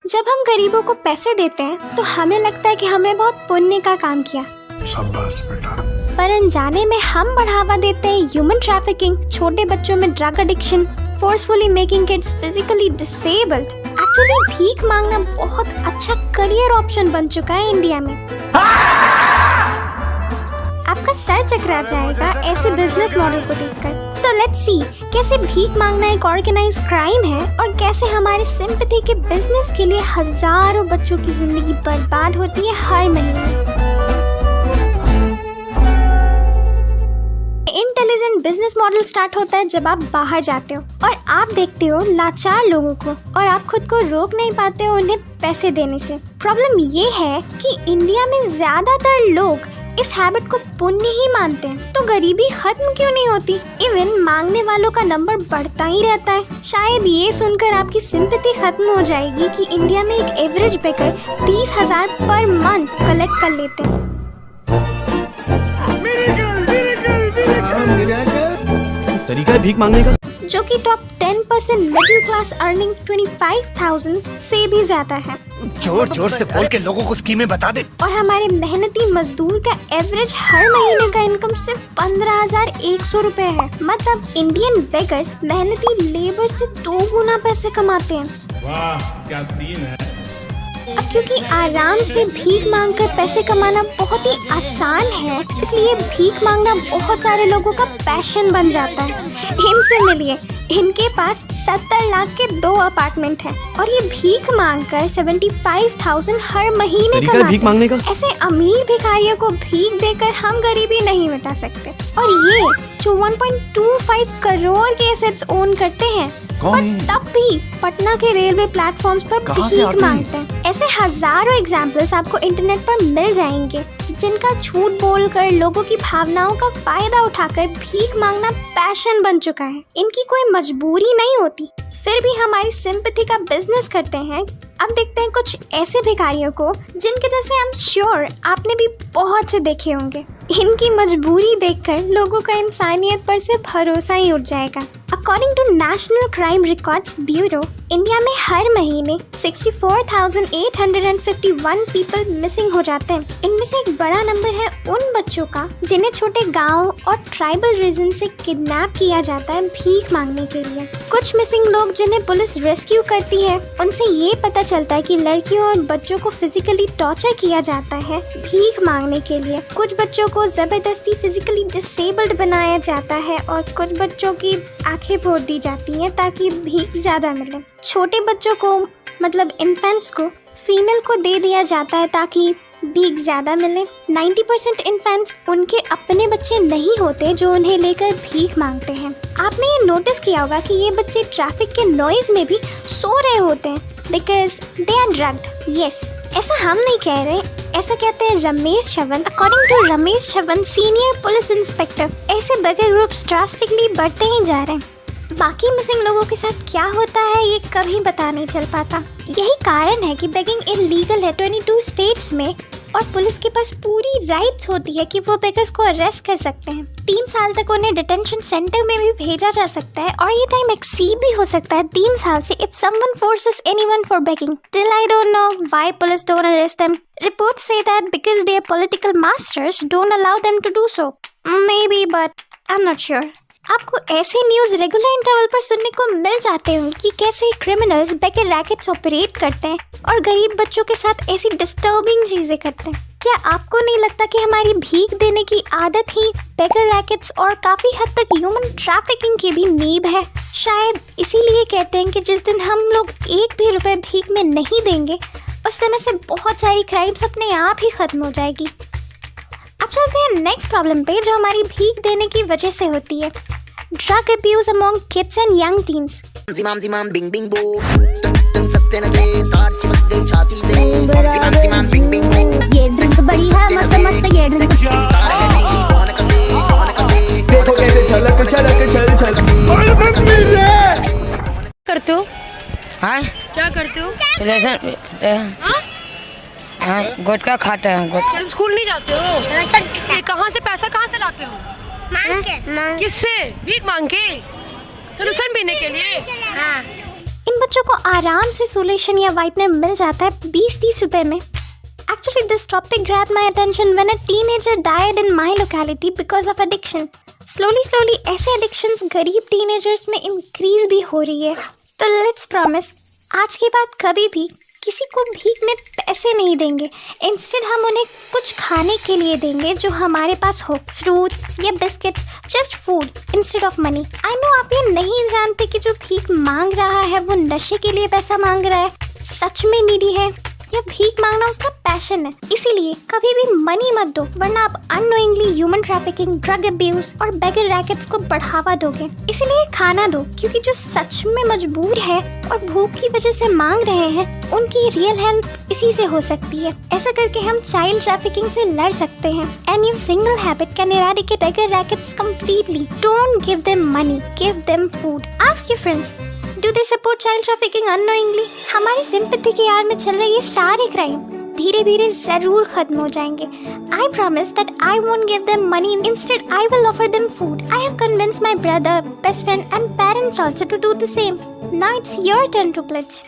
जब हम गरीबों को पैसे देते हैं तो हमें लगता है कि हमने बहुत पुण्य का काम किया। शाबाश बेटा। पर अनजाने में हम बढ़ावा देते हैं ह्यूमन ट्रैफिकिंग, छोटे बच्चों में drug addiction, forcefully making kids physically disabled. Actually भीख मांगना बहुत अच्छा करियर ऑप्शन बन चुका है इंडिया में। आपका सर चकरा जाएगा ऐसे बिजनेस मॉडल को देखकर। तो लेट्स सी कैसे भीख मांगना एक ऑर्गेनाइज क्राइम है और कैसे हमारे सिंपैथी के बिजनेस के लिए हजारों बच्चों की जिंदगी बर्बाद होती है हर महीने। इंटेलिजेंट बिजनेस मॉडल स्टार्ट होता है जब आप बाहर जाते हो और आप देखते हो लाचार लोगों को और आप खुद को रोक नहीं पाते हो उन्हें पैसे देने से। प्रॉब्लम ये है कि इंडिया में ज्यादातर लोग इस हैबिट को पुण्य ही मानते हैं। तो गरीबी खत्म क्यों नहीं होती? इवन मांगने वालों का नंबर बढ़ता ही रहता है। शायद ये सुनकर आपकी सिंपैथी खत्म हो जाएगी कि इंडिया में एक average baker 30,000 per month collect कर लेते हैं। तरीका है भीख मांगने का, जो कि टॉप 10% मिडिल क्लास अर्निंग 25,000 से भी ज्यादा है। जोर जोर से बोल के लोगों को स्कीमें बता दे। और हमारे मेहनती मजदूर का एवरेज हर महीने का इनकम सिर्फ 15,100 रुपए है। मतलब इंडियन बेगर्स मेहनती लेबर से 2 गुना पैसे कमाते हैं। वाह क्या सीन है। अब क्योंकि आराम से भीख मांगकर पैसे कमाना बहुत ही आसान है, इसलिए भीख मांगना बहुत सारे लोगों का पैशन बन जाता है। इनसे मिलिए, इनके पास 70 लाख के 2 अपार्टमेंट हैं और ये भीख मांगकर 75,000 हर महीने तरीका है भीख मांगने का। ऐसे अमीर भिखारियों को भीख देकर हम गरीबी नहीं मिटा सकते। और ये जो 1.25 करोड़ के एसेट्स ओन करते हैं, पर तब भी पटना के रेलवे प्लेटफॉर्म्स पर भीख मांगते हैं। ऐसे हजारों एग्जाम्पल्स आपको इंटरनेट पर मिल जाएंगे जिनका झूठ बोलकर लोगों की भावनाओं का फायदा उठाकर भीख मांगना पैशन बन चुका है। इनकी कोई मजबूरी नहीं होती, फिर भी हमारी सिंपैथी का बिजनेस करते हैं। अब देखते हैं कुछ ऐसे भिखारियों को जिनके जैसे आई एम श्योर आपने भी बहुत से देखे होंगे। इनकी मजबूरी देखकर लोगों का इंसानियत पर से भरोसा ही उठ जाएगा। According to National Crime Records Bureau, India में हर महीने 64,851 पीपल मिसिंग हो जाते हैं। इनमें से एक बड़ा नंबर है उन बच्चों का जिन्हें छोटे गांव और ट्राइबल रीजन से किडनैप किया जाता है भीख मांगने के लिए। कुछ मिसिंग लोग जिन्हें पुलिस रेस्क्यू करती है, उनसे ये पता चलता है कि लड़कियों और बच्चों को फिजिकली टॉर्चर किया जाता है भीख मांगने के लिए। कुछ बच्चों को जबरदस्ती फिजिकली डिसेबल्ड बनाया जाता है और कुछ बच्चों की आंखें फोड़ दी जाती हैं ताकि भीख ज्यादा मिले। छोटे बच्चों को मतलब इन्फेंट्स को फीमेल को दे दिया जाता है ताकि भीख ज्यादा मिले। 90% इन्फेंट्स उनके अपने बच्चे नहीं होते जो उन्हें लेकर भीख मांगते हैं। आपने ये नोटिस किया होगा कि ये बच्चे ट्रैफिक के नॉइज में भी सो रहे होते हैं because they are drugged. Yes, ऐसा हम नहीं कह रहे, ऐसा कहते हैं Ramesh Chavan. According to Ramesh Chavan, senior police inspector, ऐसे बेगर ग्रुप्स ड्रास्टिकली बढ़ते ही जा रहे हैं। बाकी मिसिंग लोगों के साथ क्या होता है ये कभी पता नहीं चल पाता। यही कारण है कि बेगिंग इलीगल है 22 स्टेट्स में और पुलिस के पास पूरी राइट्स होती है कि वो बेगर्स को अरेस्ट कर सकते हैं। 3 साल तक उन्हें डिटेंशन सेंटर में भी भेजा जा सकता है और ये टाइम एक्सीड भी हो सकता है 3 साल से if someone forces anyone for begging. Still I don't know why police don't arrest them. Reports say that because their political masters don't allow them to do so. Maybe, but I'm not sure. आपको ऐसे news regular interval पर सुनने को मिल जाते होंगे कि कैसे criminals बेगर rackets operate करते हैं और गरीब बच्चों के साथ ऐसी डिस्टर्बिंग चीजें करते हैं। क्या आपको नहीं लगता कि हमारी भीख देने की आदत ही बेगर रैकेट्स और काफी हद तक ह्यूमन ट्रैफिकिंग की भी नींव है? शायद इसीलिए कहते हैं कि जिस दिन हम लोग 1 भी रुपए भीख में नहीं देंगे उस समय से बहुत सारी क्राइम्स अपने आप ही खत्म हो जाएगी। अब चलते हैं नेक्स्ट प्रॉब्लम पे जो हमारी भीख देने की वजह से होती है, drug abuse among kids and young teens. ये ड्रिंक बड़ी है मस्त मस्त, ये ड्रिंक देखो कैसे छलक छलक छल छल करते हो? हाँ क्या करते हो? लेसन हाँ गुटखा खाता है। चल स्कूल नहीं जाते हो? ये कहाँ से पैसा कहाँ से लाते हो? मांग के। किससे? भीख मांग के? सोल्यूशन पीने के लिए? हाँ। इन बच्चों को आराम से सोल्यूशन या वाइटनर मिल जाता है 20-30 रुपए में। Actually, this topic grabbed my attention when a teenager died in my locality because of addiction. Slowly ऐसे addictions गरीब teenagers में increase भी हो रही है। तो let's promise, आज के बाद कभी भी किसी को भीख में पैसे नहीं देंगे। इंस्टेड हम उन्हें कुछ खाने के लिए देंगे जो हमारे पास हो, फ्रूट्स या biscuits, just food instead of money. I know आप ये नहीं जानते कि जो भीख मांग रहा है वो नशे के लिए पैसा मांग रहा है, सच में नीडी है, या भीख मांगना उसका पैशन है। इसीलिए कभी भी मनी मत दो, वरना आप unknowingly human trafficking, drug abuse और बेगर रैकेट्स को बढ़ावा दोगे। इसीलिए खाना दो, क्योंकि जो सच में मजबूर है और भूख की वजह से मांग रहे हैं, उनकी रियल हेल्प इसी से हो सकती है। ऐसा करके हम चाइल्ड ट्रैफिकिंग से लड़ सकते हैं। And your single habit can eradicate beggar rackets completely. Don't give them money, give them food. Ask your friends, do they support child trafficking unknowingly? हमारी सिंपैथी की आड़ में चल रहे ये सारे क्राइम धीरे धीरे जरूर खत्म हो जाएंगे। I promise that I won't give them money. Instead, I will offer them food. I have convinced my brother, best friend and parents also to do the same. Now it's your turn to pledge.